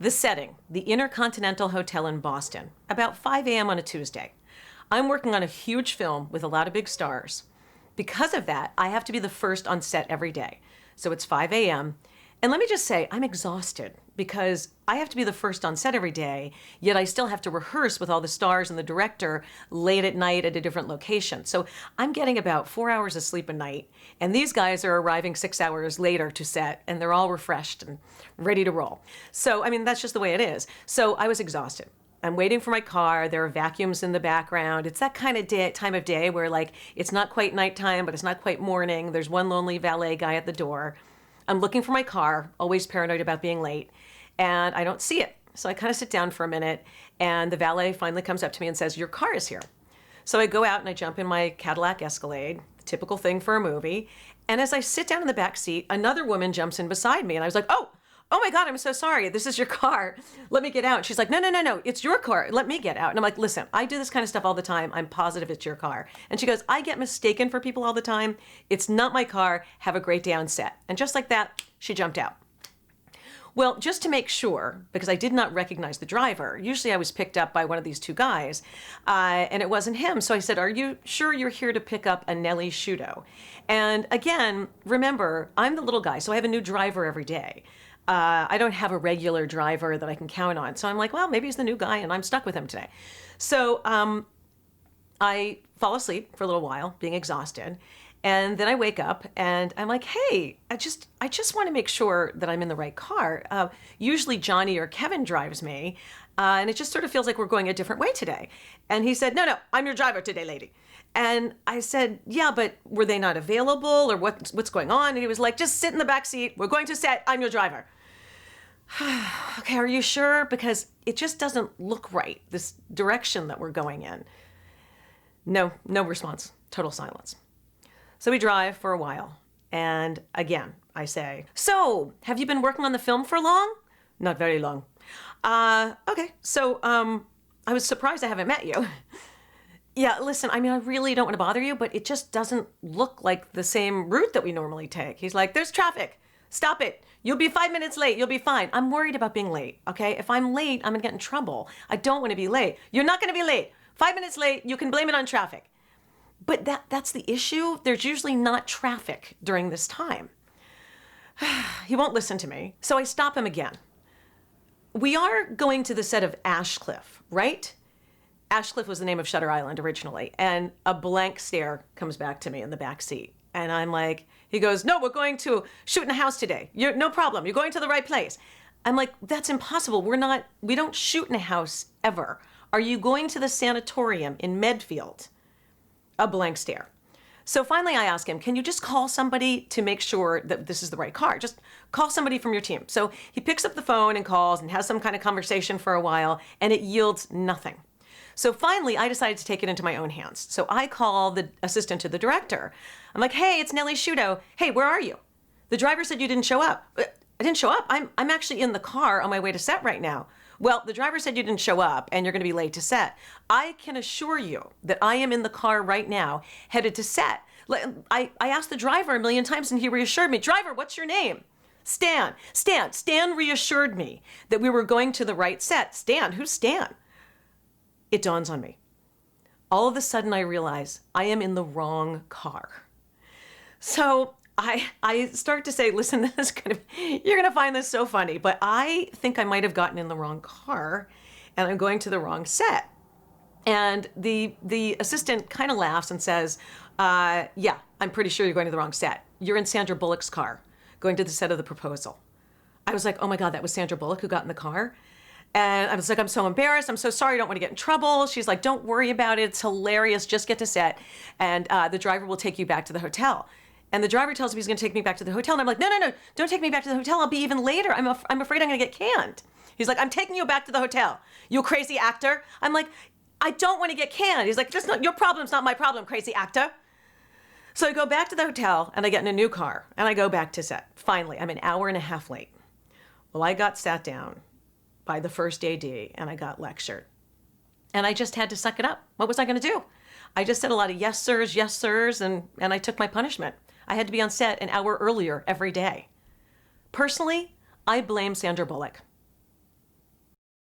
The setting, the Intercontinental Hotel in Boston, about 5 a.m. on a Tuesday. I'm working on a huge film with a lot of big stars. Because of that, I have to be the first on set every day. So it's 5 a.m. And let me just say, I'm exhausted because I have to be the first on set every day, yet I still have to rehearse with all the stars and the director late at night at a different location. So I'm getting about 4 hours of sleep a night, and these guys are arriving 6 hours later to set, and they're all refreshed and ready to roll. So, I mean, that's just the way it is. So I was exhausted. I'm waiting for my car. There are vacuums in the background. It's that kind of time of day where, like, it's not quite nighttime, but it's not quite morning. There's one lonely valet guy at the door. I'm looking for my car, always paranoid about being late, and I don't see it. So I kind of sit down for a minute, and the valet finally comes up to me and says, "Your car is here." So I go out and I jump in my Cadillac Escalade, typical thing for a movie. And as I sit down in the back seat, another woman jumps in beside me, and I was like, oh my God, I'm so sorry. This is your car. Let me get out. She's like, no, it's your car. Let me get out. And I'm like, listen, I do this kind of stuff all the time. I'm positive it's your car. And she goes, I get mistaken for people all the time. It's not my car. Have a great day on set. And just like that, she jumped out. Well, just to make sure, because I did not recognize the driver, usually I was picked up by one of these two guys, and it wasn't him. So I said, are you sure you're here to pick up a Nellie Sciutto? And again, remember, I'm the little guy, so I have a new driver every day. I don't have a regular driver that I can count on. So I'm like, well, maybe he's the new guy and I'm stuck with him today. So I fall asleep for a little while, being exhausted. And then I wake up and I'm like, hey, I just want to make sure that I'm in the right car. Usually Johnny or Kevin drives me. And it just sort of feels like we're going a different way today. And he said, no, I'm your driver today, lady. And I said, yeah, but were they not available or what's going on? And he was like, just sit in the back seat. We're going to set. I'm your driver. Okay, are you sure? Because it just doesn't look right, this direction that we're going in. No response. Total silence. So we drive for a while. And again, I say, so have you been working on the film for long? Not very long. Okay, so I was surprised I haven't met you. Yeah, listen, I mean, I really don't want to bother you, but it just doesn't look like the same route that we normally take. He's like, there's traffic. Stop it. You'll be 5 minutes late. You'll be fine. I'm worried about being late, okay? If I'm late, I'm going to get in trouble. I don't want to be late. You're not going to be late. 5 minutes late, you can blame it on traffic. But that's the issue. There's usually not traffic during this time. He won't listen to me, so I stop him again. We are going to the set of Ashcliff, right? Ashcliff was the name of Shutter Island originally, and a blank stare comes back to me in the back seat. And I'm like, he goes, no, we're going to shoot in a house today. No problem. You're going to the right place. I'm like, that's impossible. We don't shoot in a house ever. Are you going to the sanatorium in Medfield? A blank stare. So finally I ask him, can you just call somebody to make sure that this is the right car? Just call somebody from your team. So he picks up the phone and calls and has some kind of conversation for a while, and it yields nothing. So finally, I decided to take it into my own hands. So I call the assistant to the director. I'm like, hey, it's Nellie Sciutto. Hey, where are you? The driver said you didn't show up. I didn't show up. I'm actually in the car on my way to set right now. Well, the driver said you didn't show up and you're going to be late to set. I can assure you that I am in the car right now, headed to set. I asked the driver a million times and he reassured me. Driver, what's your name? Stan. Stan reassured me that we were going to the right set. Stan? Who's Stan? It dawns on me. All of a sudden I realize I am in the wrong car. So I start to say, listen, you're gonna find this so funny, but I think I might have gotten in the wrong car and I'm going to the wrong set. And the assistant kind of laughs and says, yeah, I'm pretty sure you're going to the wrong set. You're in Sandra Bullock's car, going to the set of The Proposal. I was like, oh my God, that was Sandra Bullock who got in the car? And I was like, I'm so embarrassed. I'm so sorry. I don't want to get in trouble. She's like, don't worry about it. It's hilarious. Just get to set. And the driver will take you back to the hotel. And the driver tells me he's going to take me back to the hotel. And I'm like, no, don't take me back to the hotel. I'll be even later. I'm afraid I'm going to get canned. He's like, I'm taking you back to the hotel. You crazy actor. I'm like, I don't want to get canned. He's like, that's not your problem. It's not my problem, crazy actor. So I go back to the hotel and I get in a new car and I go back to set. Finally, I'm an hour and a half late. Well, I got sat down by the first AD and I got lectured. And I just had to suck it up. What was I going to do? I just said a lot of yes, sirs, and I took my punishment. I had to be on set an hour earlier every day. Personally, I blame Sandra Bullock.